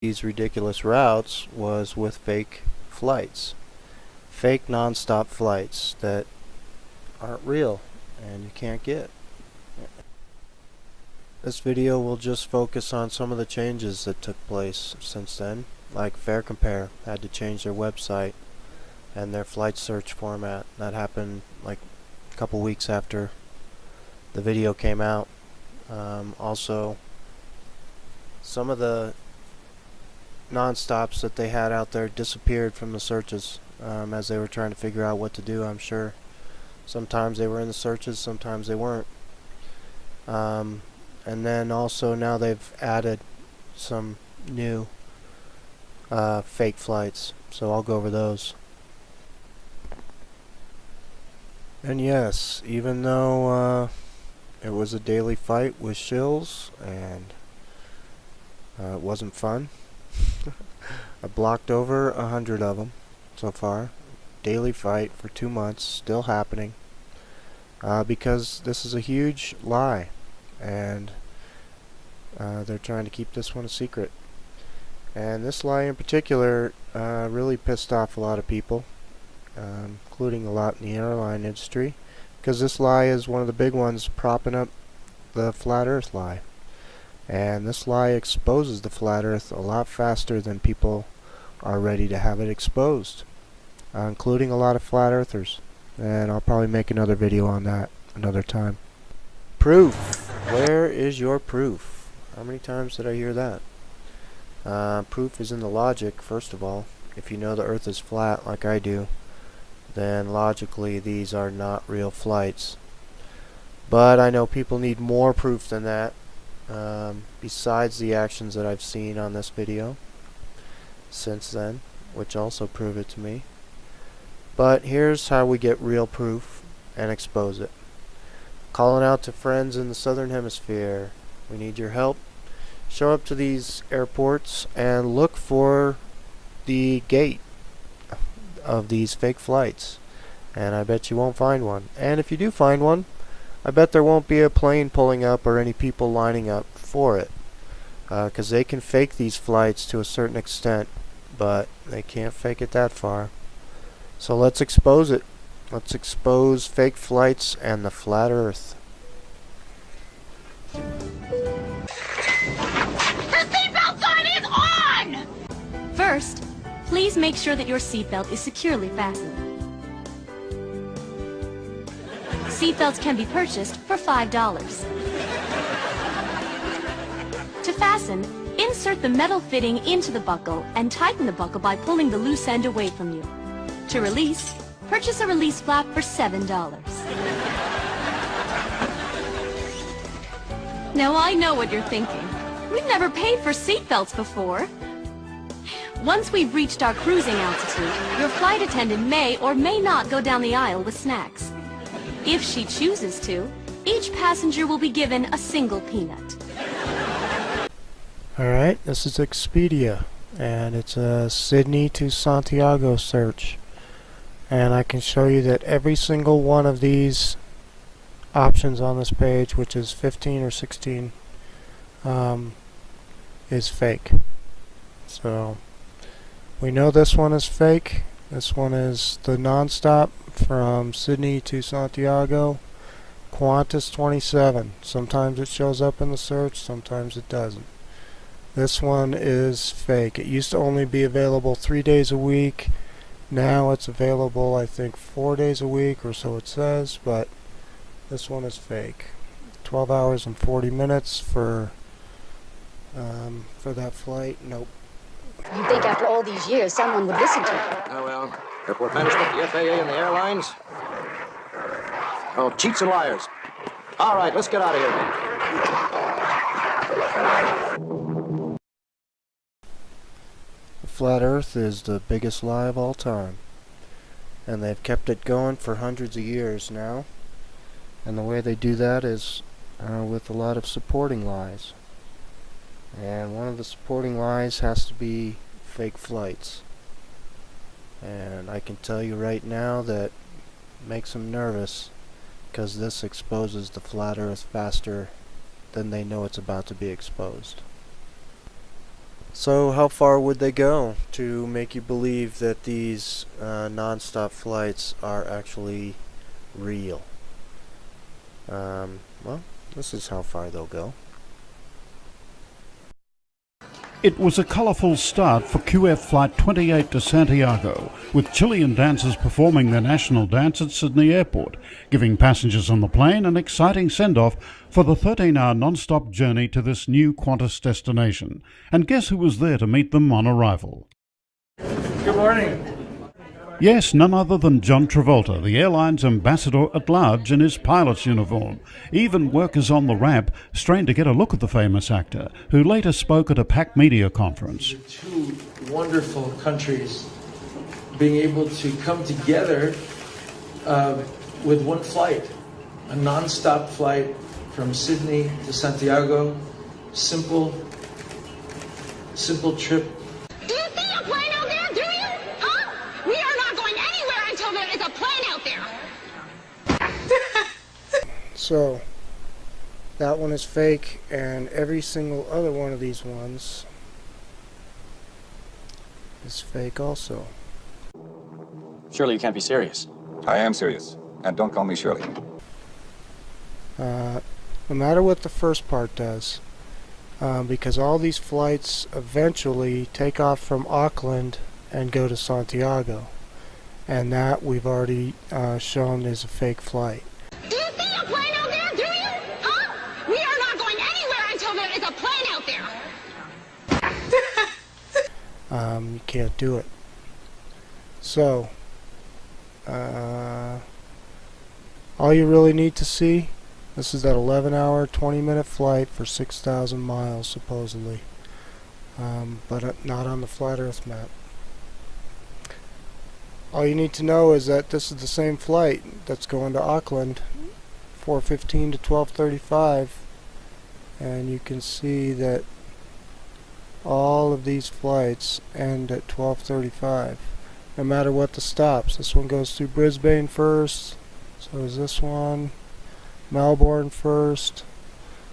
these ridiculous routes was with fake flights. Fake non-stop flights that aren't real and you can't get. This video will just focus on some of the changes that took place since then. Like Fare Compare had to change their website and their flight search format. That happened like a couple weeks after the video came out. Also, some of the non-stops that they had out there disappeared from the searches as they were trying to figure out what to do. I'm sure sometimes they were in the searches, sometimes they weren't. And then also now they've added some new fake flights, so I'll go over those. And yes, even though it was a daily fight with shills and it wasn't fun, I blocked over 100 of them so far. Daily fight for 2 months, still happening, because this is a huge lie, and they're trying to keep this one a secret. And this lie in particular really pissed off a lot of people, including a lot in the airline industry, because this lie is one of the big ones propping up the flat earth lie. And this lie exposes the flat earth a lot faster than people are ready to have it exposed, including a lot of flat earthers. And I'll probably make another video on that another time. Proof. Where is your proof? How many times did I hear that? Proof is in the logic, first of all. If you know the earth is flat like I do, then logically these are not real flights. But I know people need more proof than that, besides the actions that I've seen on this video since then, which also prove it to me. But here's how we get real proof and expose it. Calling out to friends in the southern hemisphere. We need your help. Show up to these airports and look for the gate of these fake flights, and I bet you won't find one. And if you do find one, I bet there won't be a plane pulling up or any people lining up for it, because they can fake these flights to a certain extent, but they can't fake it that far. So let's expose it. Let's expose fake flights and the flat earth. The seatbelt sign is on! First, please make sure that your seatbelt is securely fastened. Seatbelts can be purchased for $5. To fasten, insert the metal fitting into the buckle and tighten the buckle by pulling the loose end away from you. To release, purchase a release flap for $7. Now I know what you're thinking. We've never paid for seatbelts before. Once we've reached our cruising altitude, your flight attendant may or may not go down the aisle with snacks. If she chooses to, each passenger will be given a single peanut. Alright, this is Expedia, and it's a Sydney to Santiago search. And I can show you that every single one of these options on this page, which is 15 or 16, is fake. So we know this one is fake. This one is the non-stop from Sydney to Santiago, Qantas 27. Sometimes it shows up in the search, sometimes it doesn't. This one is fake. It used to only be available 3 days a week. Now it's available, I think, 4 days a week, or so it says, but this one is fake. 12 hours and 40 minutes for that flight. Nope. You'd think after all these years someone would listen to you. Oh, well, airport management, the FAA, and the airlines. Oh, cheats and liars. All right, let's get out of here. The flat earth is the biggest lie of all time, and they've kept it going for hundreds of years now. And the way they do that is with a lot of supporting lies. And one of the supporting lies has to be fake flights. And I can tell you right now that makes them nervous, because this exposes the flat earth faster than they know it's about to be exposed. So how far would they go to make you believe that these non-stop flights are actually real? Well, this is how far they'll go. It was a colourful start for QF Flight 28 to Santiago, with Chilean dancers performing their national dance at Sydney Airport, giving passengers on the plane an exciting send-off for the 13-hour non-stop journey to this new Qantas destination. And guess who was there to meet them on arrival? Good morning. Yes, none other than John Travolta, the airline's ambassador at large in his pilot's uniform. Even workers on the ramp strained to get a look at the famous actor, who later spoke at a packed media conference. Two wonderful countries being able to come together with one flight, a non-stop flight from Sydney to Santiago. Simple trip. Do you see a plane out there, do you? Huh? We are not going anywhere until there is a plane out there. So, that one is fake, and every single other one of these ones is fake also. Surely you can't be serious. I am serious. And don't call me Shirley. No matter what the first part does, because all these flights eventually take off from Auckland and go to Santiago, and that we've already shown is a fake flight. Do you see a plane out there, do you? Huh? We are not going anywhere until there is a plane out there. You can't do it. So, all you really need to see, this is that 11-hour, 20-minute flight for 6,000 miles, supposedly. But not on the Flat Earth map. All you need to know is that this is the same flight that's going to Auckland, 4:15 to 12:35, and you can see that all of these flights end at 12:35, no matter what the stops. This one goes through Brisbane first, so is this one. Melbourne first.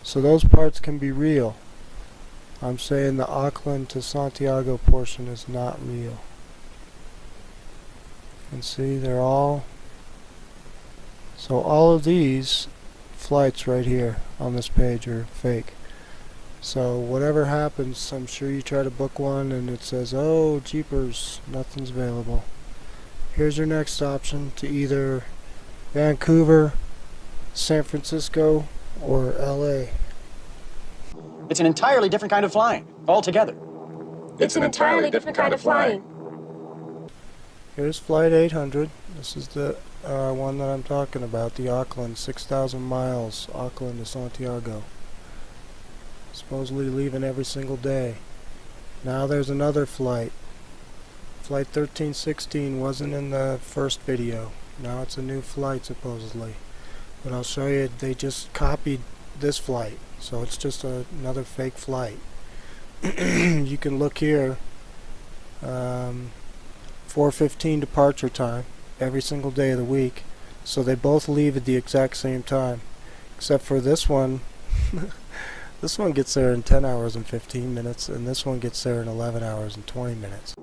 So those parts can be real. I'm saying the Auckland to Santiago portion is not real. And see, they're all... So all of these flights right here on this page are fake. So whatever happens, I'm sure you try to book one and it says, oh, jeepers, nothing's available. Here's your next option to either Vancouver, San Francisco, or LA. It's an entirely different kind of flying, altogether. It's an entirely different kind of flying. Here's Flight 800. This is the one that I'm talking about, the Auckland, 6,000 miles, Auckland to Santiago. Supposedly leaving every single day. Now there's another flight. Flight 1316 wasn't in the first video. Now it's a new flight, supposedly. But I'll show you, they just copied this flight, so it's just another fake flight. You can look here, 4:15 departure time every single day of the week, so they both leave at the exact same time, except for this one. This one gets there in 10 hours and 15 minutes, and this one gets there in 11 hours and 20 minutes.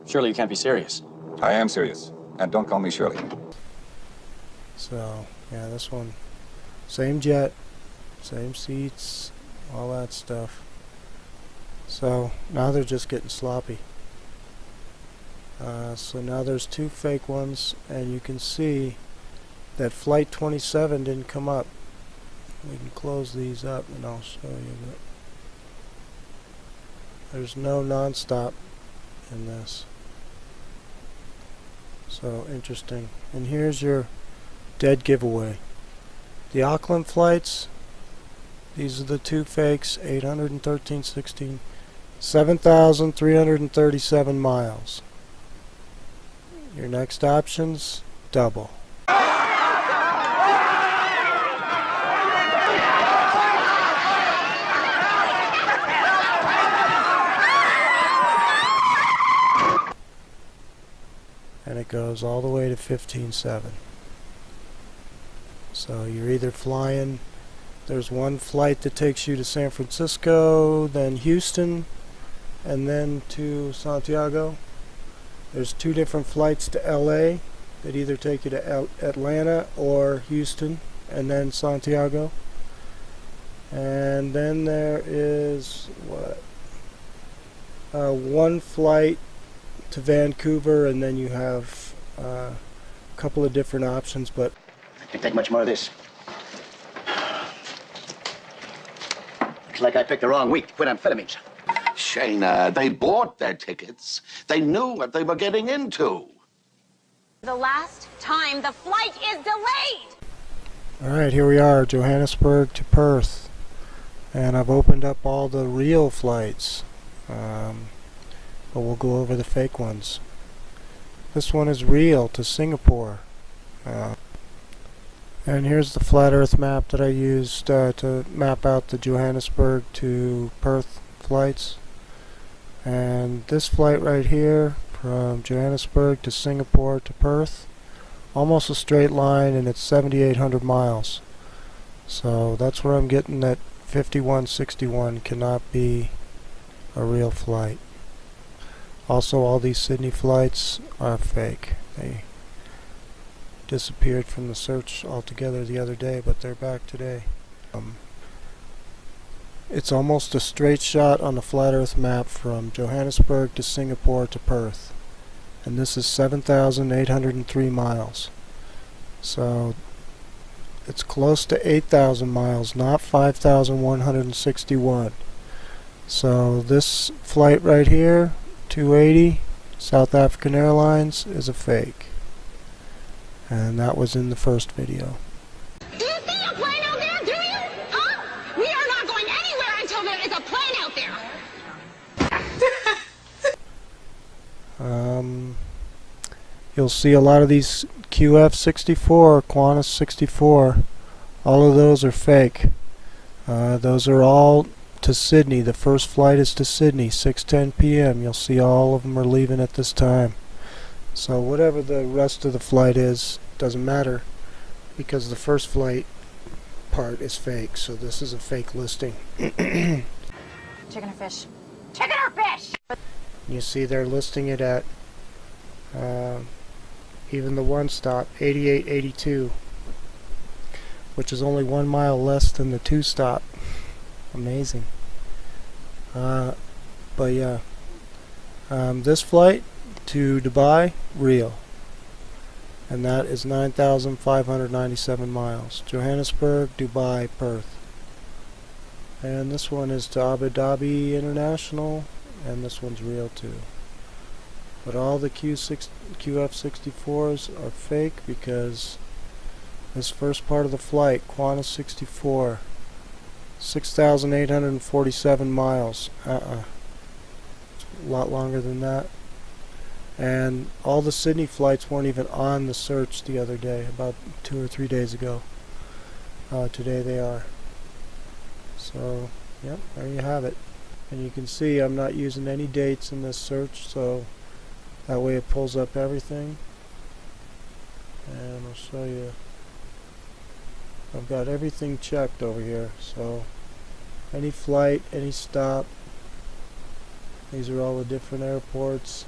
Surely you can't be serious. I am serious. And don't call me Shirley. So, yeah, this one, same jet, same seats, all that stuff. So, now they're just getting sloppy. So now there's two fake ones, and you can see that Flight 27 didn't come up. We can close these up and I'll show you that there's no non-stop in this. So interesting. And here's your dead giveaway. The Auckland flights, these are the two fakes, 800 and 1316, 7,337 miles. Your next options, double. And it goes all the way to 15.7. So you're either flying, there's one flight that takes you to San Francisco, then Houston, and then to Santiago. There's 2 different flights to LA that either take you to Atlanta or Houston and then Santiago. And then there is one flight to Vancouver, and then you have a couple of different options, but I can't take much more of this. Looks like I picked the wrong week to quit amphetamines. Shayna, they bought their tickets. They knew what they were getting into. The last time the flight is delayed. alright, here we are, Johannesburg to Perth, and I've opened up all the real flights, but we'll go over the fake ones. This one is real to Singapore, and here's the flat earth map that I used to map out the Johannesburg to Perth flights. And this flight right here from Johannesburg to Singapore to Perth, almost a straight line, and it's 7,800 miles. So that's where I'm getting that 5161 cannot be a real flight. Also, all these Sydney flights are fake. They disappeared from the search altogether the other day, but they're back today. It's almost a straight shot on the flat earth map from Johannesburg to Singapore to Perth, and this is 7,803 miles. So it's close to 8,000 miles, not 5,161. So this flight right here, 280, South African Airlines, is a fake. And that was in the first video. Do you see a plane out there, do you? Huh? We are not going anywhere until there is a plane out there. You'll see a lot of these QF64, Qantas 64, all of those are fake. Those are all to Sydney. The first flight is to Sydney, 6:10 p.m. You'll see all of them are leaving at this time. So whatever the rest of the flight is, doesn't matter, because the first flight part is fake. So this is a fake listing. Chicken or fish? Chicken or fish? You see they're listing it at even the one stop, 88.82, which is only 1 mile less than the 2 stop. Amazing. But yeah, this flight to Dubai, real, and that is 9,597 miles. Johannesburg, Dubai, Perth. And this one is to Abu Dhabi International, and this one's real too. But all the QF64s are fake, because this first part of the flight, Qantas 64, 6,847 miles. It's a lot longer than that. And all the Sydney flights weren't even on the search the other day, about 2 or 3 days ago. Today they are. So, yep, there you have it. And you can see I'm not using any dates in this search, so that way it pulls up everything. And I'll show you. I've got everything checked over here, so any flight, any stop. These are all the different airports.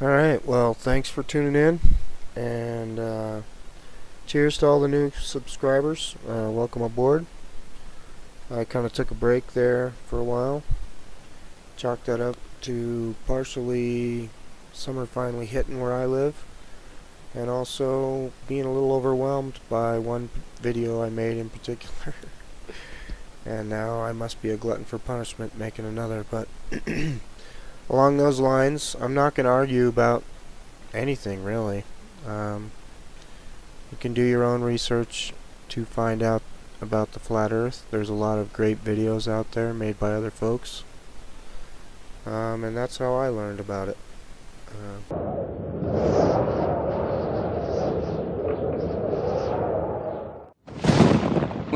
Alright, well, thanks for tuning in, and cheers to all the new subscribers. Welcome aboard. I kind of took a break there for a while. Chalked that up to partially summer finally hitting where I live, and also being a little overwhelmed by one video I made in particular. And now I must be a glutton for punishment making another, but along those lines, I'm not going to argue about anything really. You can do your own research to find out about the flat earth. There's a lot of great videos out there made by other folks, and that's how I learned about it.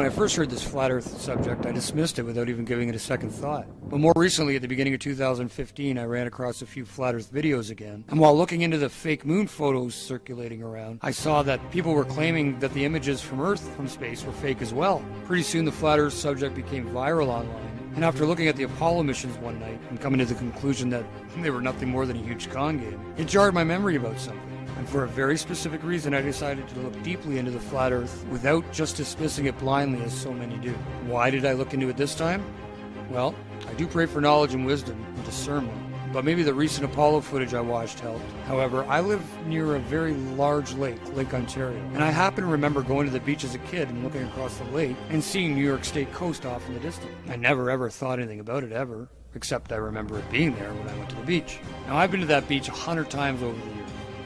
When I first heard this flat Earth subject, I dismissed it without even giving it a second thought. But more recently, at the beginning of 2015, I ran across a few flat Earth videos again. And while looking into the fake moon photos circulating around, I saw that people were claiming that the images from Earth from space were fake as well. Pretty soon the flat Earth subject became viral online. And after looking at the Apollo missions one night and coming to the conclusion that they were nothing more than a huge con game, it jarred my memory about something. And for a very specific reason, I decided to look deeply into the flat Earth without just dismissing it blindly as so many do. Why did I look into it this time? Well, I do pray for knowledge and wisdom and discernment, but maybe the recent Apollo footage I watched helped. However, I live near a very large lake, Lake Ontario, and I happen to remember going to the beach as a kid and looking across the lake and seeing New York State coast off in the distance. I never ever thought anything about it ever, except I remember it being there when I went to the beach. Now, I've been to that beach 100 times over the years.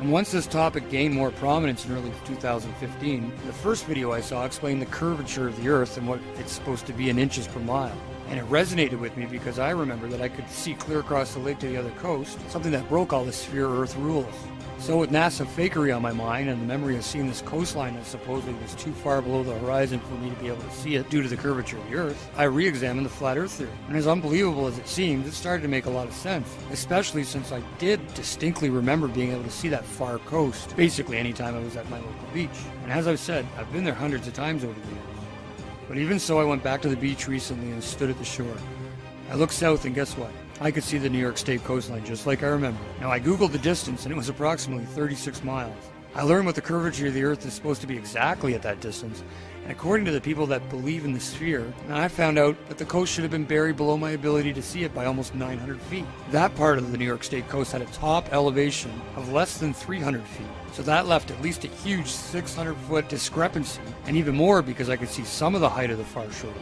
And once this topic gained more prominence in early 2015, the first video I saw explained the curvature of the Earth and what it's supposed to be in inches per mile. And it resonated with me because I remember that I could see clear across the lake to the other coast, something that broke all the sphere Earth rules. So with NASA fakery on my mind and the memory of seeing this coastline that supposedly was too far below the horizon for me to be able to see it due to the curvature of the Earth, I re-examined the flat Earth theory. And as unbelievable as it seems, it started to make a lot of sense, especially since I did distinctly remember being able to see that far coast, basically anytime I was at my local beach. And as I've said, I've been there hundreds of times over the years. But even so, I went back to the beach recently and stood at the shore. I looked south and guess what? I could see the New York State coastline just like I remember. Now I googled the distance and it was approximately 36 miles. I learned what the curvature of the Earth is supposed to be exactly at that distance, and according to the people that believe in the sphere, I found out that the coast should have been buried below my ability to see it by almost 900 feet. That part of the New York State coast had a top elevation of less than 300 feet. So that left at least a huge 600-foot discrepancy, and even more because I could see some of the height of the far shore.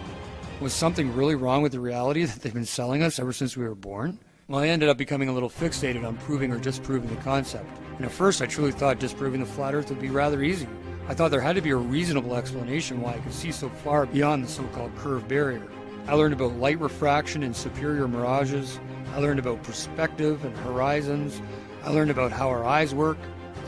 Was something really wrong with the reality that they've been selling us ever since we were born? Well, I ended up becoming a little fixated on proving or disproving the concept. And at first I truly thought disproving the flat Earth would be rather easy. I thought there had to be a reasonable explanation why I could see so far beyond the so-called curve barrier. I learned about light refraction and superior mirages. I learned about perspective and horizons. I learned about how our eyes work.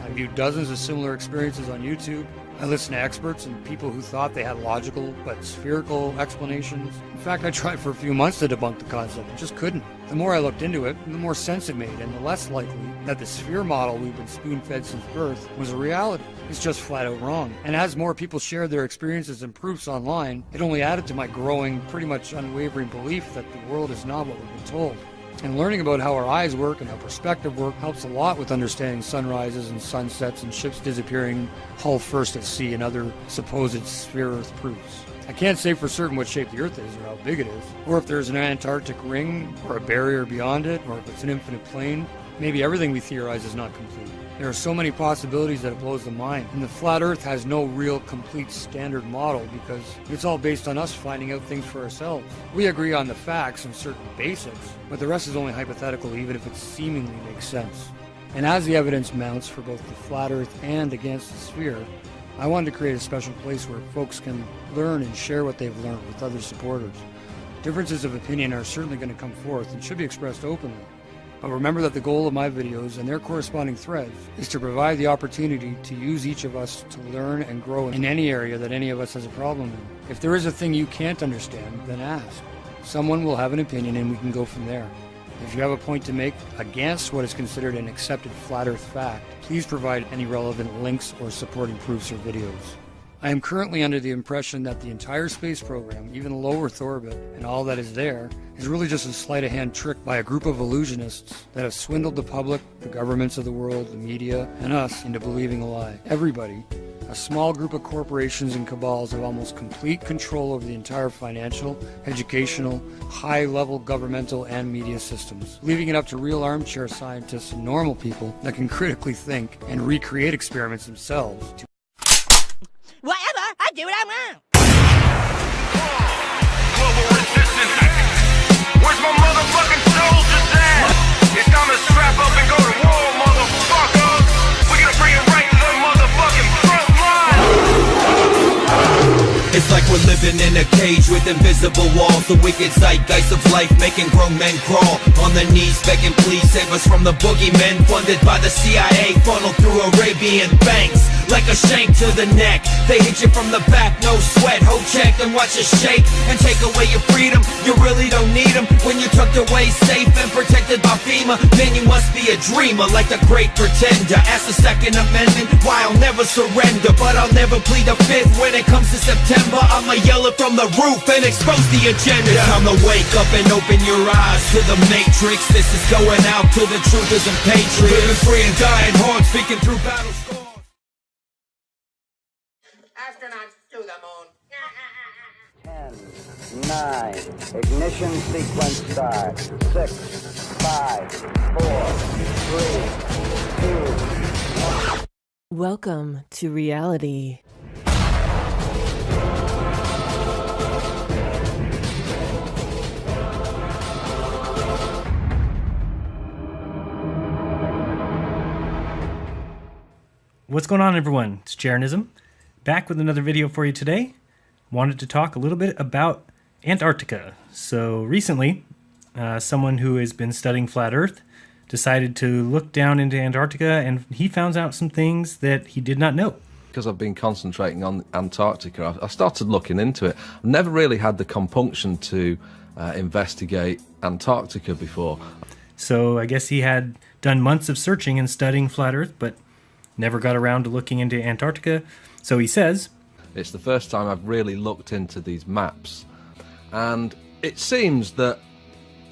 I viewed dozens of similar experiences on YouTube. I listened to experts and people who thought they had logical but spherical explanations. In fact, I tried for a few months to debunk the concept and just couldn't. The more I looked into it, the more sense it made, and the less likely that the sphere model we've been spoon-fed since birth was a reality. It's just flat out wrong. And as more people shared their experiences and proofs online, it only added to my growing, pretty much unwavering belief that the world is not what we've been told. And learning about how our eyes work and how perspective work helps a lot with understanding sunrises and sunsets and ships disappearing hull first at sea and other supposed sphere Earth proofs. I can't say for certain what shape the Earth is or how big it is, or if there's an Antarctic ring or a barrier beyond it, or if it's an infinite plane. Maybe everything we theorize is not complete. There are so many possibilities that it blows the mind, and the flat Earth has no real complete standard model because it's all based on us finding out things for ourselves. We agree on the facts and certain basics, but the rest is only hypothetical even if it seemingly makes sense. And as the evidence mounts for both the flat Earth and against the sphere, I wanted to create a special place where folks can learn and share what they've learned with other supporters. Differences of opinion are certainly going to come forth and should be expressed openly. But remember that the goal of my videos and their corresponding threads is to provide the opportunity to use each of us to learn and grow in any area that any of us has a problem in. If there is a thing you can't understand, then ask. Someone will have an opinion and we can go from there. If you have a point to make against what is considered an accepted flat Earth fact, please provide any relevant links or supporting proofs or videos. I am currently under the impression that the entire space program, even low Earth orbit, and all that is there, is really just a sleight-of-hand trick by a group of illusionists that have swindled the public, the governments of the world, the media, and us into believing a lie. Everybody, a small group of corporations and cabals have almost complete control over the entire financial, educational, high-level governmental and media systems, leaving it up to real armchair scientists and normal people that can critically think and recreate experiments themselves to Whatever, I do what I want. Global resistance. Where's my motherfucking soldiers at? It's time to strap up and go to war, motherfuckers. We're gonna bring it right to the motherfucking front line. It's like we're living in a cage with invisible walls. The wicked zeitgeist of life making grown men crawl on their knees begging please save us from the boogeymen funded by the CIA, funneled through Arabian banks like a shank to the neck. They hit you from the back, no sweat, hold check and watch us shake and take away your freedom. You really don't need them when you're tucked away safe and protected by FEMA. Then you must be a dreamer like the great pretender. Ask the Second Amendment, why I'll never surrender, but I'll never plead the Fifth. When it comes to September, I'ma yell it from the roof and expose the agenda. It's time to wake up and open your eyes to the matrix. This is going out to the truthers and patriots, living free and dying hard, speaking through battle scars. Astronauts to the moon. 10, 9, ignition sequence start. 6, 5, 4, 3, 2, 1. Welcome to reality. What's going on, everyone? It's Jaronism, back with another video for you today. Wanted to talk a little bit about Antarctica. So recently, someone who has been studying flat Earth decided to look down into Antarctica, and he found out some things that he did not know. Because I've been concentrating on Antarctica, I started looking into it. I've never really had the compunction to investigate Antarctica before. So I guess he had done months of searching and studying flat Earth, but never got around to looking into Antarctica. So he says, it's the first time I've really looked into these maps. And it seems that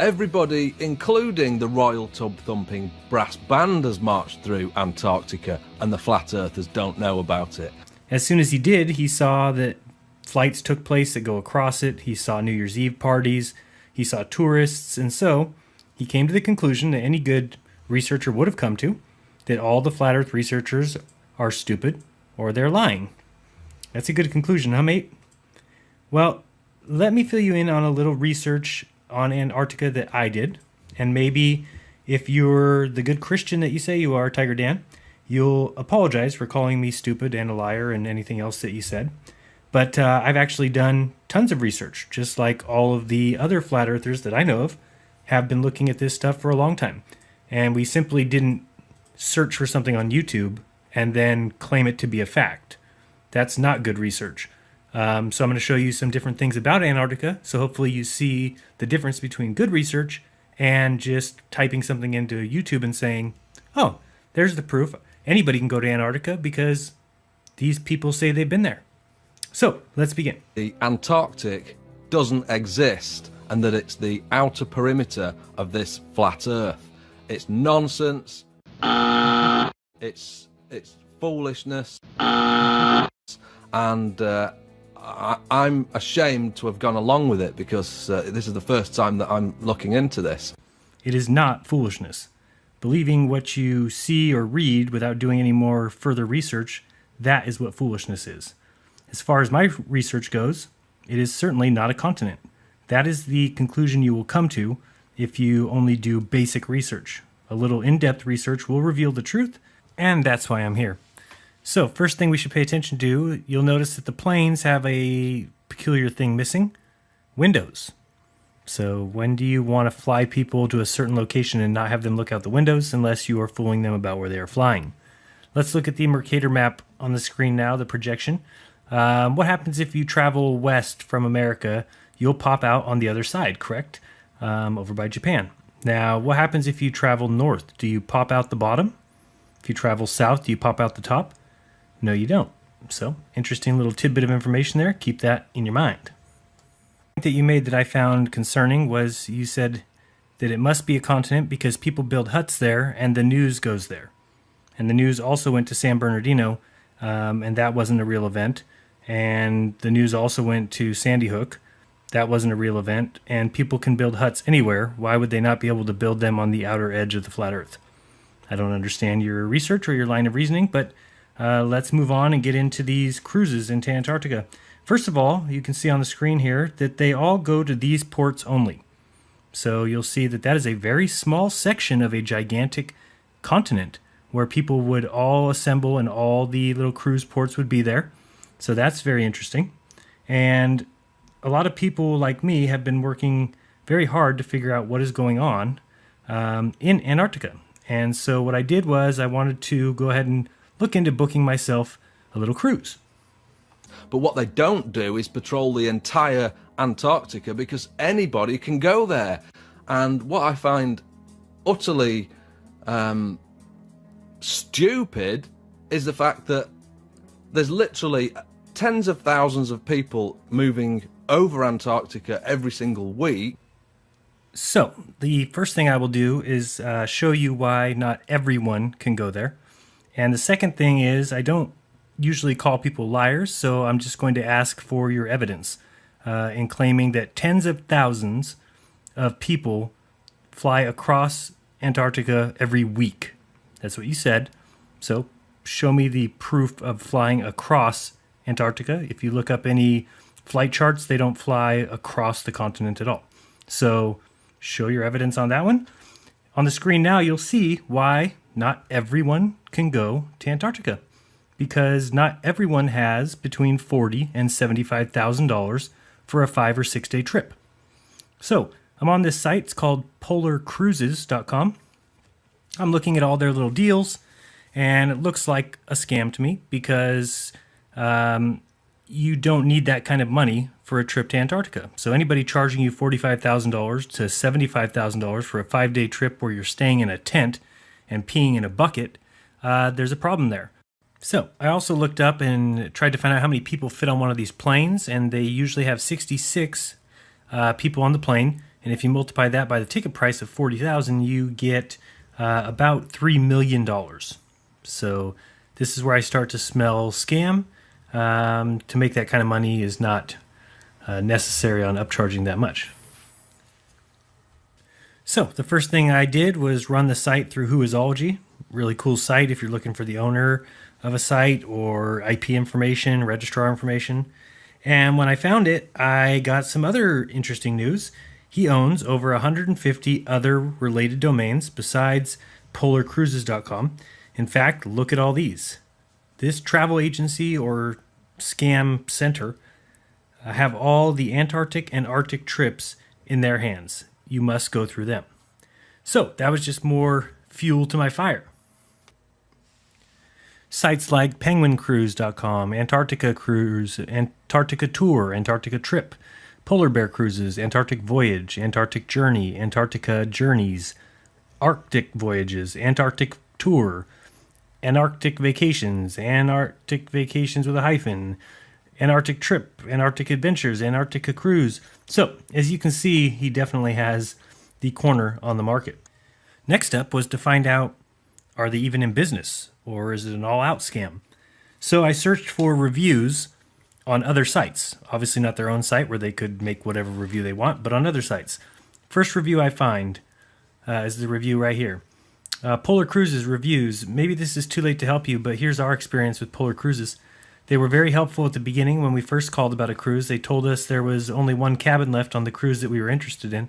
everybody, including the Royal Tub-Thumping Brass Band, has marched through Antarctica, and the flat earthers don't know about it. As soon as he did, he saw that flights took place that go across it. He saw New Year's Eve parties. He saw tourists. And so he came to the conclusion that any good researcher would have come to, that all the flat earth researchers are stupid or they're lying. That's a good conclusion, huh, mate? Well, let me fill you in on a little research on Antarctica that I did. And maybe if you're the good Christian that you say you are, Tiger Dan, you'll apologize for calling me stupid and a liar and anything else that you said. But I've actually done tons of research, just like all of the other flat earthers that I know of have been looking at this stuff for a long time. And we simply didn't search for something on YouTube and then claim it to be a fact. That's not good research. So I'm going to show you some different things about Antarctica, so hopefully you see the difference between good research and just typing something into YouTube and saying, oh, there's the proof. Anybody can go to Antarctica because these people say they've been there. So let's begin. The Antarctic doesn't exist, and that it's the outer perimeter of this flat Earth. It's nonsense. It's foolishness, and I'm ashamed to have gone along with it because this is the first time that I'm looking into this. It is not foolishness. Believing what you see or read without doing any more further research, that is what foolishness is. As far as my research goes, it is certainly not a continent. That is the conclusion you will come to if you only do basic research. A little in-depth research will reveal the truth, and that's why I'm here. So, first thing we should pay attention to, you'll notice that the planes have a peculiar thing missing: windows. So, when do you want to fly people to a certain location and not have them look out the windows unless you are fooling them about where they are flying? Let's look at the Mercator map on the screen now, the projection. What happens if you travel west from America? You'll pop out on the other side, correct? Over by Japan. Now, what happens if you travel north? Do you pop out the bottom? If you travel south, do you pop out the top? No, you don't. So, interesting little tidbit of information there. Keep that in your mind. The point that you made that I found concerning was you said that it must be a continent because people build huts there and the news goes there. And the news also went to San Bernardino, and that wasn't a real event. And the news also went to Sandy Hook. That wasn't a real event. And people can build huts anywhere. Why would they not be able to build them on the outer edge of the flat Earth? I don't understand your research or your line of reasoning, but let's move on and get into these cruises into Antarctica. First of all, you can see on the screen here that they all go to these ports only. So you'll see that that is a very small section of a gigantic continent where people would all assemble and all the little cruise ports would be there. So that's very interesting. And a lot of people like me have been working very hard to figure out what is going on in Antarctica. And so what I did was I wanted to go ahead and look into booking myself a little cruise. But what they don't do is patrol the entire Antarctica, because anybody can go there. And what I find utterly stupid is the fact that there's literally tens of thousands of people moving over Antarctica every single week. So, the first thing I will do is show you why not everyone can go there. And the second thing is, I don't usually call people liars, so I'm just going to ask for your evidence in claiming that tens of thousands of people fly across Antarctica every week. That's what you said. So, show me the proof of flying across Antarctica. If you look up any flight charts, they don't fly across the continent at all. So show your evidence on that one. On the screen now, you'll see why not everyone can go to Antarctica, because not everyone has between $40,000 and $75,000 for a 5 or 6 day trip. So I'm on this site. It's called polarcruises.com. I'm looking at all their little deals, and it looks like a scam to me, because you don't need that kind of money for a trip to Antarctica. So anybody charging you $45,000 to $75,000 for a 5 day trip where you're staying in a tent and peeing in a bucket, there's a problem there. So I also looked up and tried to find out how many people fit on one of these planes, and they usually have 66 people on the plane. And if you multiply that by the ticket price of $40,000, you get about $3 million. So this is where I start to smell scam. To make that kind of money is not necessary on upcharging that much. So the first thing I did was run the site through Whoisology. Really cool site if you're looking for the owner of a site or IP information, registrar information. And when I found it, I got some other interesting news. He owns over 150 other related domains besides polarcruises.com. In fact, look at all these. This travel agency or scam center have all the Antarctic and Arctic trips in their hands. You must go through them. So that was just more fuel to my fire. Sites like penguincruise.com, Antarctica Cruise, Antarctica Tour, Antarctica Trip, Polar Bear Cruises, Antarctic Voyage, Antarctic Journey, Antarctica Journeys, Arctic Voyages, Antarctic Tour, Antarctic Vacations with a hyphen, Antarctic Trip, Antarctic Adventures, Antarctica Cruise. So, as you can see, he definitely has the corner on the market. Next up was to find out, are they even in business, or is it an all-out scam? So I searched for reviews on other sites. Obviously not their own site where they could make whatever review they want, but on other sites. First review I find is the review right here. Polar Cruises reviews. Maybe this is too late to help you, but here's our experience with Polar Cruises. They were very helpful at the beginning when we first called about a cruise. They told us there was only one cabin left on the cruise that we were interested in,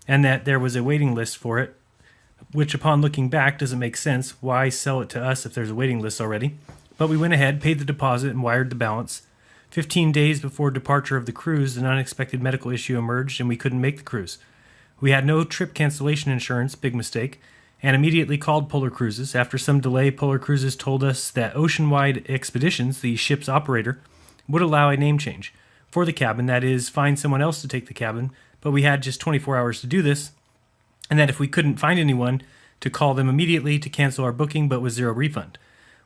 and that there was a waiting list for it, which upon looking back doesn't make sense. Why sell it to us if there's a waiting list already? But we went ahead, paid the deposit, and wired the balance. 15 days before departure of the cruise, an unexpected medical issue emerged and we couldn't make the cruise. We had no trip cancellation insurance, big mistake, and immediately called Polar Cruises. After some delay, Polar Cruises told us that Oceanwide Expeditions, the ship's operator, would allow a name change for the cabin, that is, find someone else to take the cabin, but we had just 24 hours to do this, and that if we couldn't find anyone, to call them immediately to cancel our booking, but with zero refund.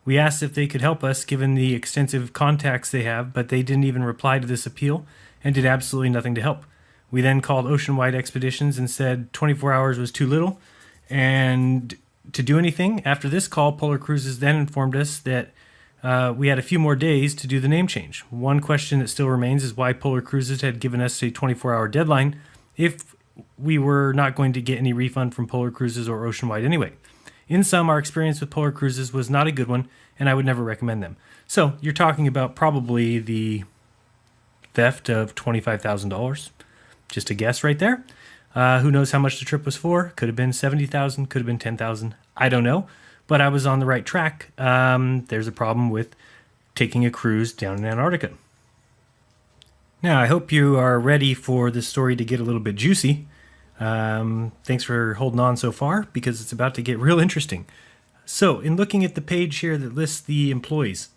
We asked if they could help us, given the extensive contacts they have, but they didn't even reply to this appeal and did absolutely nothing to help. We then called Oceanwide Expeditions and said 24 hours was too little, and to do anything. After this call, Polar Cruises then informed us that we had a few more days to do the name change. One question that still remains is why Polar Cruises had given us a 24-hour deadline if we were not going to get any refund from Polar Cruises or Oceanwide anyway. In sum, our experience with Polar Cruises was not a good one, and I would never recommend them. So you're talking about probably the theft of $25,000. Just a guess right there. Who knows how much the trip was for? Could have been $70,000, could have been $10,000. I don't know, but I was on the right track. There's a problem with taking a cruise down in Antarctica. Now, I hope you are ready for this story to get a little bit juicy. Thanks for holding on so far, because it's about to get real interesting. So, in looking at the page here that lists the employees,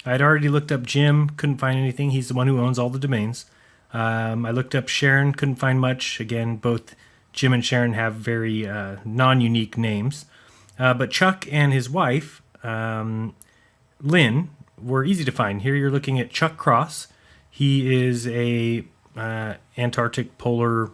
I'd already looked up Jim, couldn't find anything. He's the one who owns all the domains. I looked up Sharon, couldn't find much. Again, both Jim and Sharon have very non-unique names. But Chuck and his wife, Lynn, were easy to find. Here you're looking at Chuck Cross. He is a Antarctic polar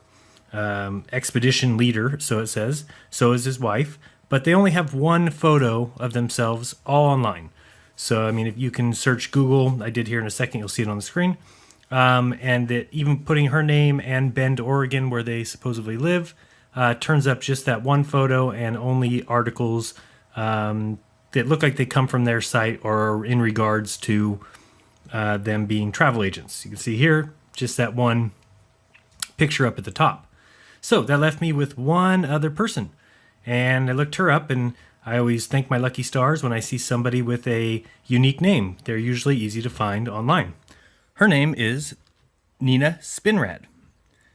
expedition leader, so it says. So is his wife. But they only have one photo of themselves all online. So, I mean, if you can search Google, I did here in a second, you'll see it on the screen. And that even putting her name and Bend, Oregon, where they supposedly live, turns up just that one photo and only articles that look like they come from their site or are in regards to them being travel agents. You can see here, just that one picture up at the top. So that left me with one other person. And I looked her up, and I always thank my lucky stars when I see somebody with a unique name. They're usually easy to find online. Her name is Nina Spinrad.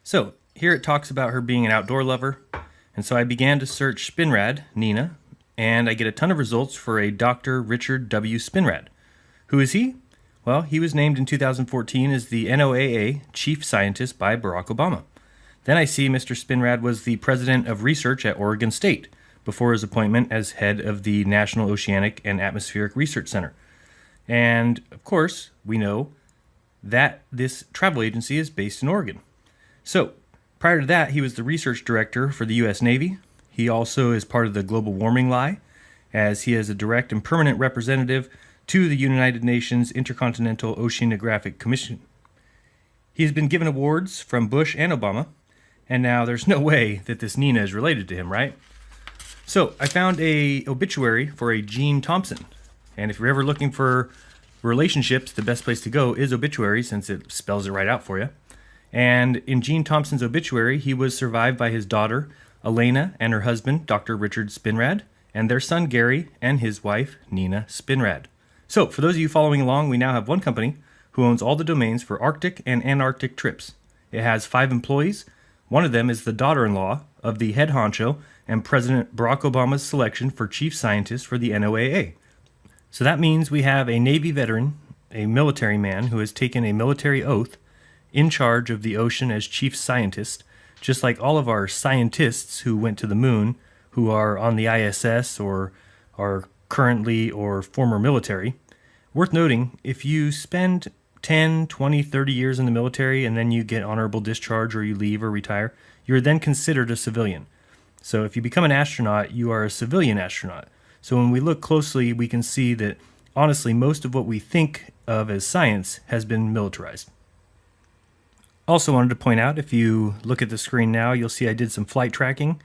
So here it talks about her being an outdoor lover. And so I began to search Spinrad, Nina, and I get a ton of results for a Dr. Richard W. Spinrad. Who is he? Well, he was named in 2014 as the NOAA Chief Scientist by Barack Obama. Then I see Mr. Spinrad was the President of Research at Oregon State before his appointment as head of the National Oceanic and Atmospheric Research Center. And, of course, we know that this travel agency is based in Oregon. So, prior to that, he was the research director for the U.S. Navy. He also is part of the Global Warming Lie, as he is a direct and permanent representative to the United Nations Intercontinental Oceanographic Commission. He has been given awards from Bush and Obama, and now there's no way that this Nina is related to him, right? So I found a obituary for a Gene Thompson, and if you're ever looking for relationships, the best place to go is obituary, since it spells it right out for you. And in Gene Thompson's obituary, he was survived by his daughter, Elena, and her husband, Dr. Richard Spinrad, and their son, Gary, and his wife, Nina Spinrad. So, for those of you following along, we now have one company who owns all the domains for Arctic and Antarctic trips. It has 5 employees. One of them is the daughter-in-law of the head honcho and President Barack Obama's selection for chief scientist for the NOAA. So that means we have a Navy veteran, a military man who has taken a military oath in charge of the ocean as chief scientist, just like all of our scientists who went to the moon, who are on the ISS or are currently or former military. Worth noting, if you spend 10, 20, 30 years in the military and then you get honorable discharge or you leave or retire, you're then considered a civilian. So if you become an astronaut, you are a civilian astronaut. So when we look closely, we can see that honestly most of what we think of as science has been militarized. Also wanted to point out, if you look at the screen now, you'll see I did some flight tracking.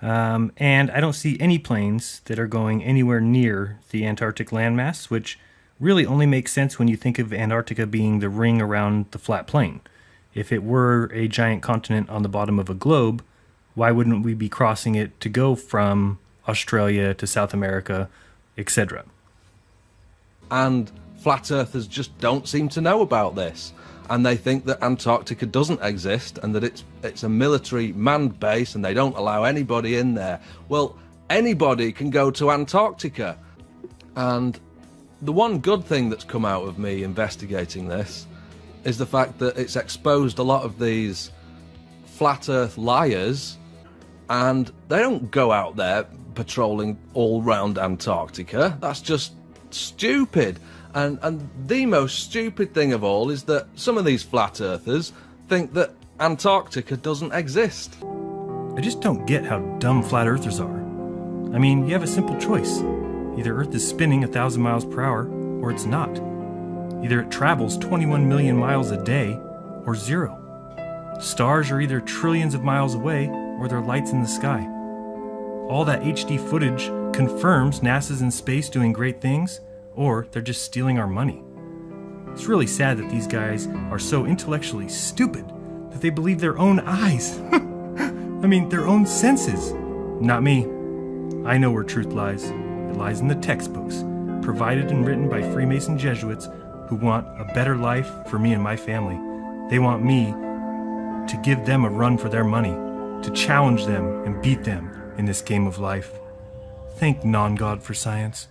And I don't see any planes that are going anywhere near the Antarctic landmass, which really only makes sense when you think of Antarctica being the ring around the flat plane. If it were a giant continent on the bottom of a globe, why wouldn't we be crossing it to go from Australia to South America, etc.? And flat earthers just don't seem to know about this. And they think that Antarctica doesn't exist and that it's a military manned base and they don't allow anybody in there. Well, anybody can go to Antarctica. And the one good thing that's come out of me investigating this is the fact that it's exposed a lot of these flat earth liars, and they don't go out there patrolling all round Antarctica. That's just stupid. And the most stupid thing of all is that some of these flat earthers think that Antarctica doesn't exist. I just don't get how dumb flat earthers are. I mean, you have a simple choice. Either Earth is spinning 1,000 miles per hour, or it's not. Either it travels 21 million miles a day, or 0. Stars are either trillions of miles away, or they're lights in the sky. All that HD footage confirms NASA's in space doing great things, or they're just stealing our money. It's really sad that these guys are so intellectually stupid that they believe their own eyes. I mean, their own senses. Not me. I know where truth lies. It lies in the textbooks, provided and written by Freemason Jesuits who want a better life for me and my family. They want me to give them a run for their money, to challenge them and beat them in this game of life. Thank non-God for science.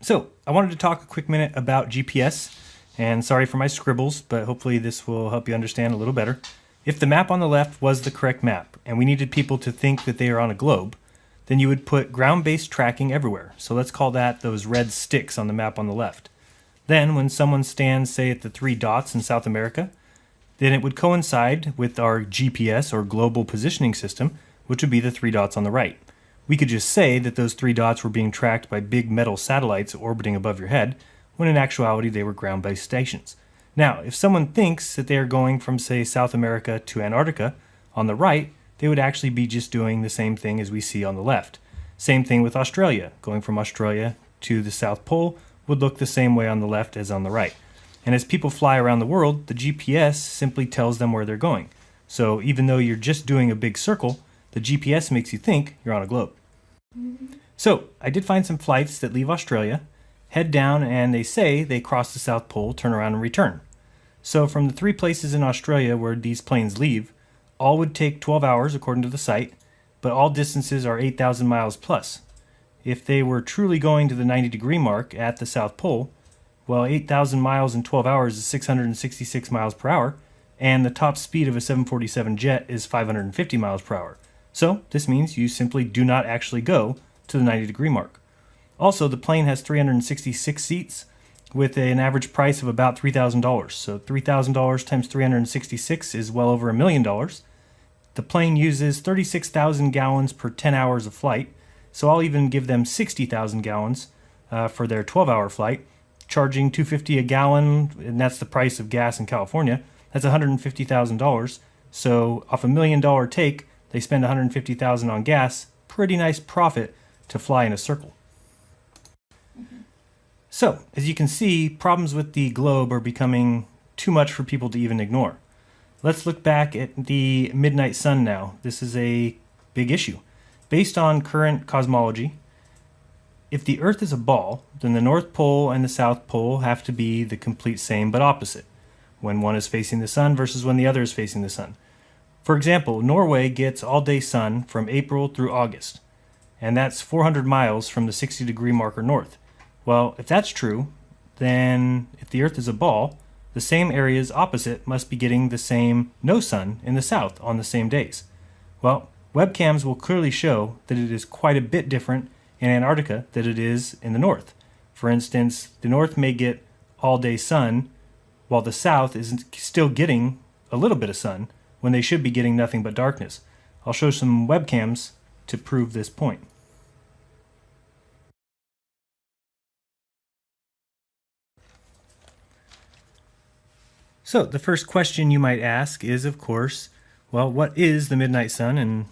So, I wanted to talk a quick minute about GPS, and sorry for my scribbles, but hopefully this will help you understand a little better. If the map on the left was the correct map, and we needed people to think that they are on a globe, then you would put ground-based tracking everywhere. So let's call that those red sticks on the map on the left. Then, when someone stands, say, at the 3 dots in South America, then it would coincide with our GPS, or Global Positioning System, which would be the 3 dots on the right. We could just say that those 3 dots were being tracked by big metal satellites orbiting above your head, when in actuality they were ground-based stations. Now, if someone thinks that they are going from, say, South America to Antarctica, on the right, they would actually be just doing the same thing as we see on the left. Same thing with Australia. Going from Australia to the South Pole would look the same way on the left as on the right. And as people fly around the world, the GPS simply tells them where they're going. So even though you're just doing a big circle, the GPS makes you think you're on a globe. So I did find some flights that leave Australia, head down, and they say they cross the South Pole, turn around, and return. So from the 3 places in Australia where these planes leave, all would take 12 hours according to the site, but all distances are 8,000 miles plus. If they were truly going to the 90-degree mark at the South Pole, well, 8,000 miles in 12 hours is 666 miles per hour, and the top speed of a 747 jet is 550 miles per hour. So this means you simply do not actually go to the 90-degree mark. Also, the plane has 366 seats with an average price of about $3,000. So $3,000 times 366 is well over $1 million. The plane uses 36,000 gallons per 10 hours of flight, so I'll even give them 60,000 gallons for their 12-hour flight, charging $2.50 a gallon, and that's the price of gas in California. That's $150,000. So off $1 million take, they spend $150,000 on gas. Pretty nice profit to fly in a circle. So, as you can see, problems with the globe are becoming too much for people to even ignore. Let's look back at the midnight sun now. This is a big issue. Based on current cosmology, if the Earth is a ball, then the North Pole and the South Pole have to be the complete same but opposite, when one is facing the sun versus when the other is facing the sun. For example, Norway gets all-day sun from April through August, and that's 400 miles from the 60-degree marker north. Well, if that's true, then if the Earth is a ball, the same areas opposite must be getting the same no sun in the south on the same days. Well, webcams will clearly show that it is quite a bit different in Antarctica than it is in the north. For instance, the north may get all-day sun, while the south is still getting a little bit of sun, when they should be getting nothing but darkness. I'll show some webcams to prove this point. So the first question you might ask is, of course, well, what is the midnight sun and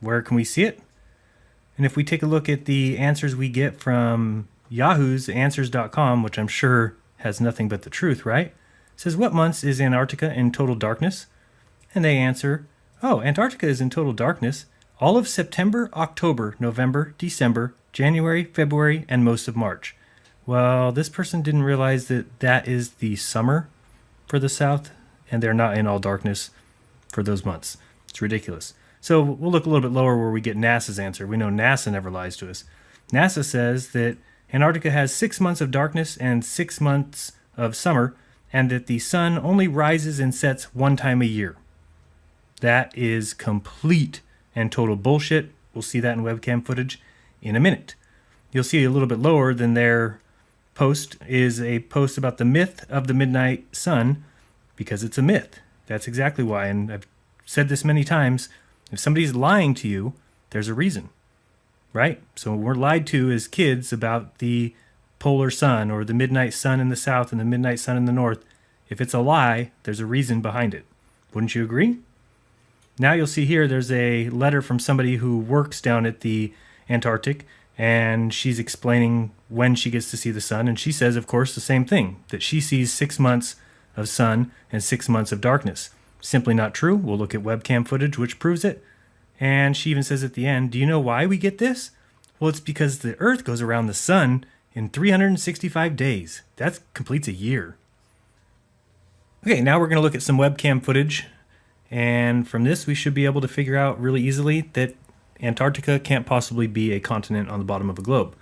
where can we see it? And if we take a look at the answers we get from Yahoo's Answers.com, which I'm sure has nothing but the truth, right? It says, what months is Antarctica in total darkness? And they answer, oh, Antarctica is in total darkness all of September, October, November, December, January, February, and most of March. Well, this person didn't realize that that is the summer for the South, and they're not in all darkness for those months. It's ridiculous. So we'll look a little bit lower where we get NASA's answer. We know NASA never lies to us. NASA says that Antarctica has 6 months of darkness and 6 months of summer, and that the sun only rises and sets 1 time a year. That is complete and total bullshit. We'll see that in webcam footage in a minute. You'll see a little bit lower than their post is a post about the myth of the midnight sun, because it's a myth. That's exactly why, and I've said this many times, if somebody's lying to you, there's a reason, right? So we're lied to as kids about the polar sun or the midnight sun in the south and the midnight sun in the north. If it's a lie, there's a reason behind it. Wouldn't you agree? Now you'll see here there's a letter from somebody who works down at the Antarctic, and she's explaining when she gets to see the sun, and she says, of course, the same thing, that she sees 6 months of sun and 6 months of darkness. Simply not true. We'll look at webcam footage which proves it. And she even says at the end, do you know why we get this? Well, it's because the Earth goes around the sun in 365 days. That completes a year. Okay, now we're going to look at some webcam footage, and from this we should be able to figure out really easily that Antarctica can't possibly be a continent on the bottom of a globe.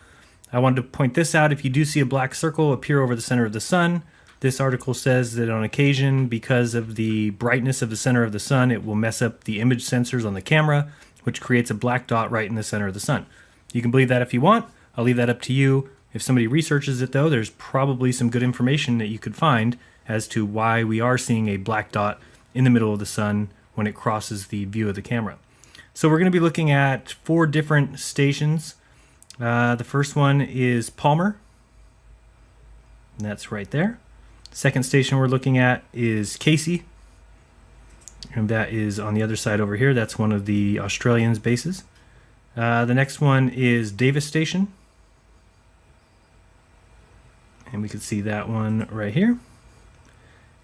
I wanted to point this out. If you do see a black circle appear over the center of the sun, this article says that on occasion, because of the brightness of the center of the sun, it will mess up the image sensors on the camera, which creates a black dot right in the center of the sun. You can believe that if you want. I'll leave that up to you. If somebody researches it, though, there's probably some good information that you could find as to why we are seeing a black dot in the middle of the sun when it crosses the view of the camera. So we're going to be looking at 4 different stations. The first one is Palmer, and that's right there. Second station we're looking at is Casey, and that is on the other side over here. That's one of the Australians' bases. The next one is Davis Station, and we can see that one right here.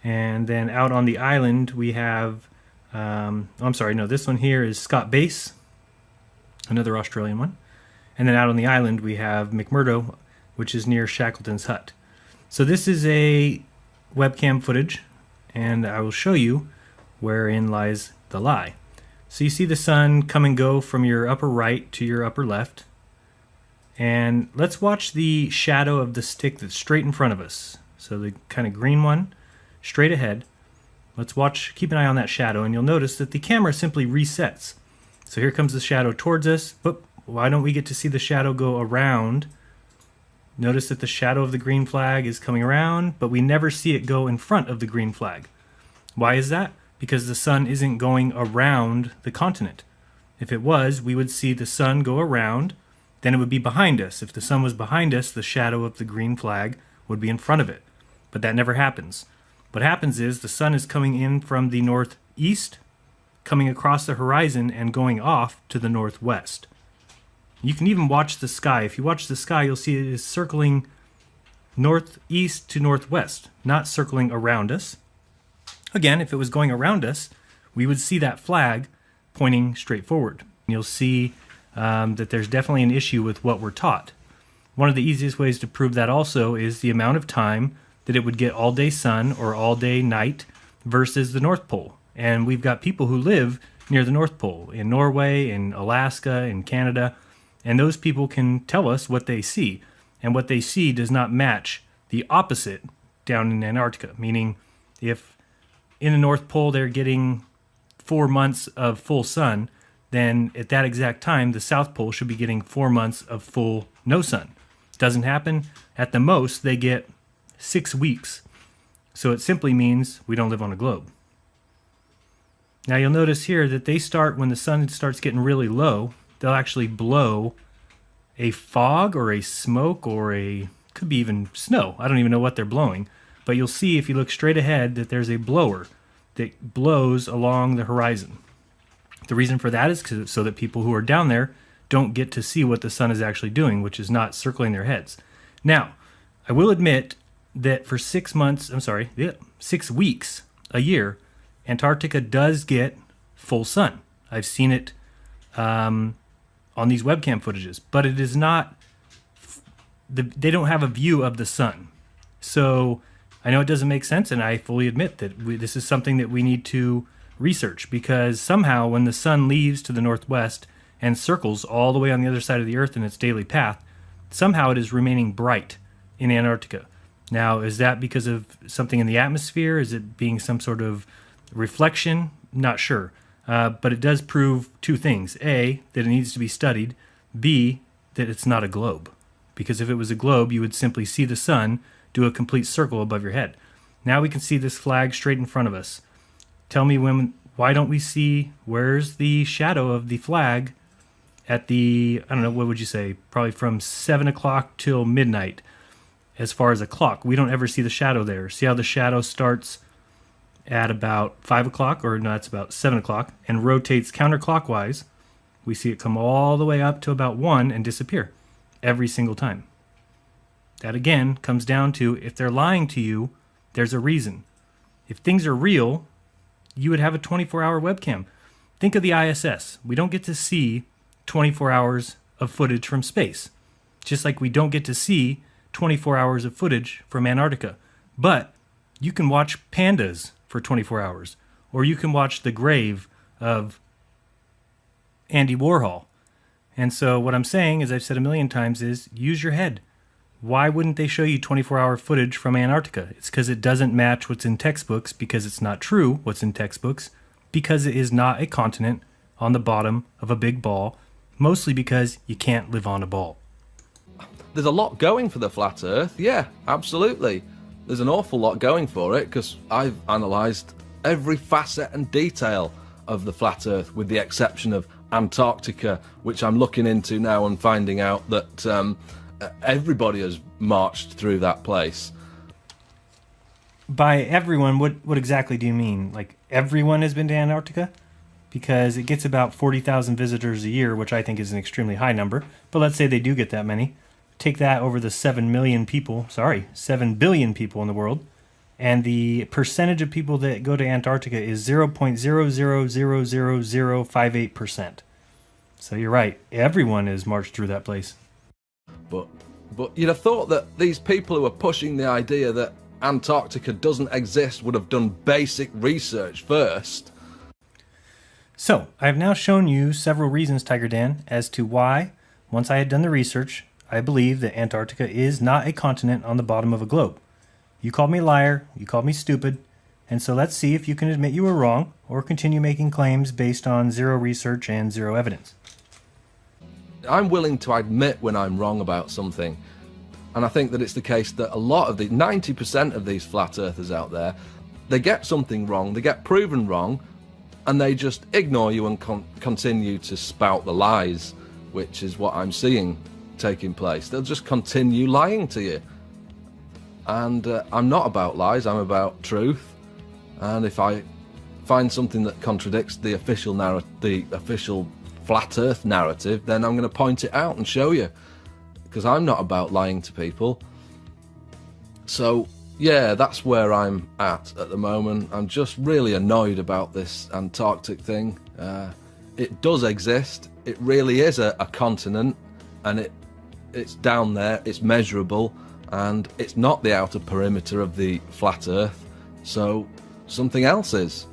And then out on the island we have, this one here is Scott Base, another Australian one. And then out on the island we have McMurdo, which is near Shackleton's Hut. So this is a webcam footage, and I will show you wherein lies the lie. So you see the sun come and go from your upper right to your upper left. And let's watch the shadow of the stick that's straight in front of us. So the kind of green one, straight ahead. Let's watch, keep an eye on that shadow, and you'll notice that the camera simply resets. So here comes the shadow towards us. Whoop, why don't we get to see the shadow go around? Notice that the shadow of the green flag is coming around, but we never see it go in front of the green flag. Why is that? Because the sun isn't going around the continent. If it was, we would see the sun go around, then it would be behind us. If the sun was behind us, the shadow of the green flag would be in front of it. But that never happens. What happens is the sun is coming in from the northeast, coming across the horizon and going off to the northwest. You can even watch the sky. If you watch the sky, you'll see it is circling northeast to northwest, not circling around us. Again, if it was going around us, we would see that flag pointing straight forward. You'll see that there's definitely an issue with what we're taught. One of the easiest ways to prove that also is the amount of time that it would get all day sun or all day night versus the North Pole. And we've got people who live near the North Pole, in Norway, in Alaska, in Canada, and those people can tell us what they see. And what they see does not match the opposite down in Antarctica, meaning if in the North Pole they're getting 4 months of full sun, then at that exact time the South Pole should be getting 4 months of full no sun. Doesn't happen. At the most they get 6 weeks. So it simply means we don't live on a globe. Now you'll notice here that they start, when the sun starts getting really low, they'll actually blow a fog or a smoke or could be even snow. I don't even know what they're blowing. But you'll see if you look straight ahead that there's a blower that blows along the horizon. The reason for that is so that people who are down there don't get to see what the sun is actually doing, which is not circling their heads. Now, I will admit that for 6 weeks a year, Antarctica does get full sun. I've seen it on these webcam footages, but it is not, they don't have a view of the sun. So I know it doesn't make sense, and I fully admit that this is something that we need to research, because somehow when the sun leaves to the northwest and circles all the way on the other side of the Earth in its daily path, somehow it is remaining bright in Antarctica. Now, is that because of something in the atmosphere? Is it being some sort of reflection? Not sure. But it does prove 2 things. A, that it needs to be studied. B, that it's not a globe. Because if it was a globe, you would simply see the sun do a complete circle above your head. Now we can see this flag straight in front of us. Tell me why don't we see, where's the shadow of the flag at the, I don't know, what would you say, probably from 7 o'clock till midnight as far as a clock. We don't ever see the shadow there. See how the shadow starts at about 5 o'clock, or no, it's about 7 o'clock, and rotates counterclockwise. We see it come all the way up to about 1 and disappear every single time. That again comes down to, if they're lying to you, there's a reason. If things are real, you would have a 24-hour webcam. Think of the ISS. We don't get to see 24 hours of footage from space, just like we don't get to see 24 hours of footage from Antarctica. But you can watch pandas for 24 hours, or you can watch the grave of Andy Warhol. And so what I'm saying, as I've said a million times, is use your head. Why wouldn't they show you 24-hour footage from Antarctica? It's because it doesn't match what's in textbooks, because it's not true what's in textbooks, because it is not a continent on the bottom of a big ball, mostly because you can't live on a ball. There's a lot going for the flat Earth, yeah, absolutely. There's an awful lot going for it, because I've analysed every facet and detail of the flat Earth, with the exception of Antarctica, which I'm looking into now and finding out that everybody has marched through that place. By everyone, what exactly do you mean? Like, everyone has been to Antarctica? Because it gets about 40,000 visitors a year, which I think is an extremely high number. But let's say they do get that many. Take that over the 7 billion people in the world. And the percentage of people that go to Antarctica is 0.0000058%. So you're right. Everyone has marched through that place. But you'd have thought that these people who are pushing the idea that Antarctica doesn't exist would have done basic research first. So, I have now shown you several reasons, Tiger Dan, as to why, once I had done the research, I believe that Antarctica is not a continent on the bottom of a globe. You called me a liar, you called me stupid, and so let's see if you can admit you were wrong, or continue making claims based on zero research and zero evidence. I'm willing to admit when I'm wrong about something. And I think that it's the case that a lot of 90% of these flat earthers out there, they get something wrong, they get proven wrong, and they just ignore you and continue to spout the lies, which is what I'm seeing taking place. They'll just continue lying to you. And I'm not about lies, I'm about truth. And if I find something that contradicts the official flat earth narrative, then I'm going to point it out and show you, because I'm not about lying to people. So yeah, that's where I'm at the moment. I'm just really annoyed about this Antarctic thing. It does exist, it really is a continent, and it's down there, it's measurable, and it's not the outer perimeter of the flat earth, so something else is.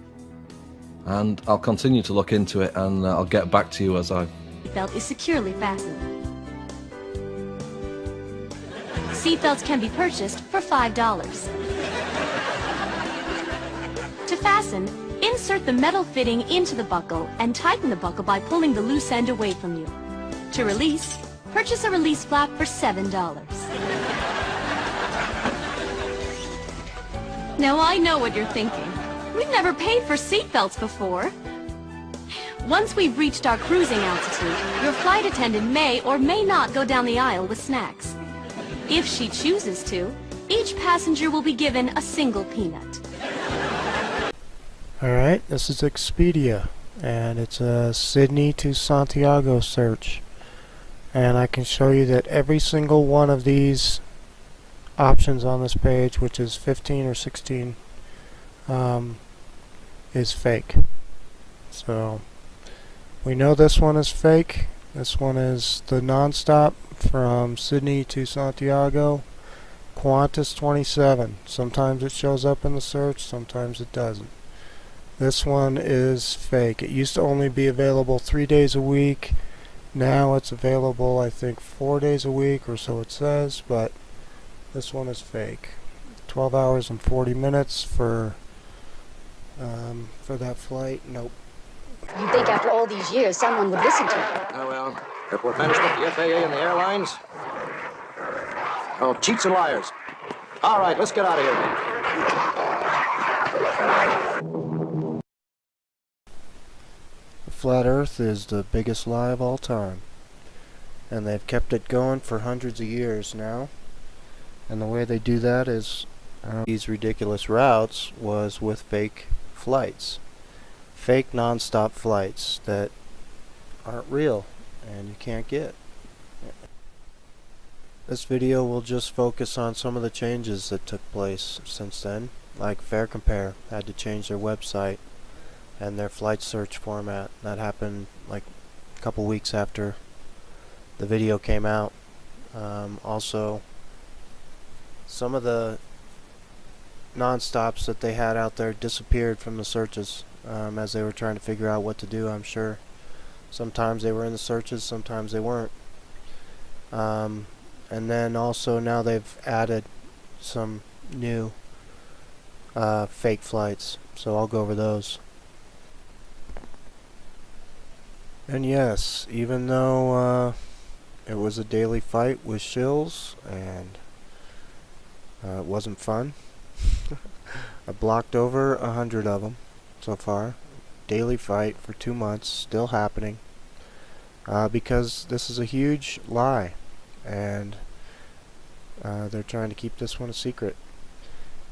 And I'll continue to look into it, and I'll get back to you as I... Seatbelt is securely fastened. Seatbelts can be purchased for $5. To fasten, insert the metal fitting into the buckle and tighten the buckle by pulling the loose end away from you. To release, purchase a release flap for $7. Now I know what you're thinking. We've never paid for seatbelts before. Once we've reached our cruising altitude, your flight attendant may or may not go down the aisle with snacks. If she chooses to, each passenger will be given a single peanut. Alright, this is Expedia, and it's a Sydney to Santiago search. And I can show you that every single one of these options on this page, which is 15 or 16, is fake. So we know this one is fake. This one is the non-stop from Sydney to Santiago, Qantas 27. Sometimes it shows up in the search, sometimes it doesn't. This one is fake. It used to only be available 3 days a week. Now it's available, I think, 4 days a week, or so it says, but this one is fake. 12 hours and 40 minutes for that flight. Nope. You'd think after all these years someone would listen to you. Oh, well, airport management, the FAA, and the airlines. Oh, cheats and liars. All right, let's get out of here. The flat Earth is the biggest lie of all time. And they've kept it going for hundreds of years now. And the way they do that is these ridiculous routes was with fake flights. Fake non-stop flights that aren't real and you can't get. This video will just focus on some of the changes that took place since then. Like Fare Compare had to change their website and their flight search format. That happened like a couple weeks after the video came out. Also, some of the non-stops that they had out there disappeared from the searches as they were trying to figure out what to do, I'm sure. Sometimes they were in the searches, sometimes they weren't. And then also now they've added some new fake flights, so I'll go over those. And yes, even though it was a daily fight with shills and it wasn't fun, I blocked over 100 of them so far. Daily fight for 2 months, still happening, because this is a huge lie, and they're trying to keep this one a secret.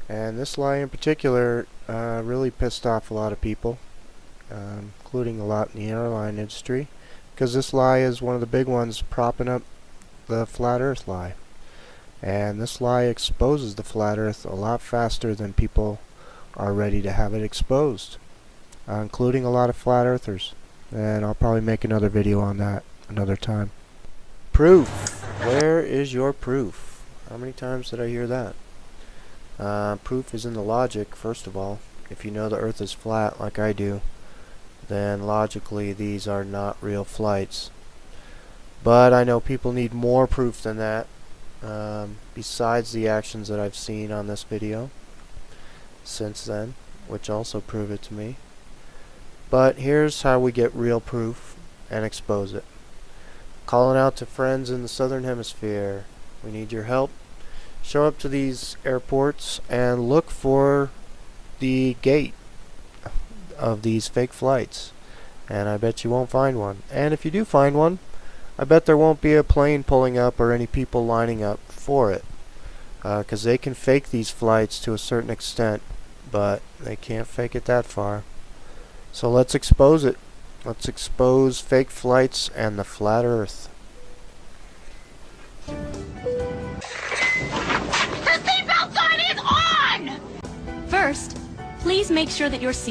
And this lie in particular really pissed off a lot of people, including a lot in the airline industry, because this lie is one of the big ones propping up the flat earth lie. And this lie exposes the flat earth a lot faster than people are ready to have it exposed, including a lot of flat earthers. And I'll probably make another video on that another time. Proof. Where is your proof? How many times did I hear that? Proof is in the logic, first of all. If you know the earth is flat like I do, then logically these are not real flights. But I know people need more proof than that, besides the actions that I've seen on this video since then, which also prove it to me. But here's how we get real proof and expose it. Calling out to friends in the southern hemisphere. We need your help. Show up to these airports and look for the gate of these fake flights, and I bet you won't find one. And if you do find one, I bet there won't be a plane pulling up or any people lining up for it, because they can fake these flights to a certain extent, but they can't fake it that far. So let's expose it. Let's expose fake flights and the flat earth. The seatbelt sign is on! First, please make sure that your seat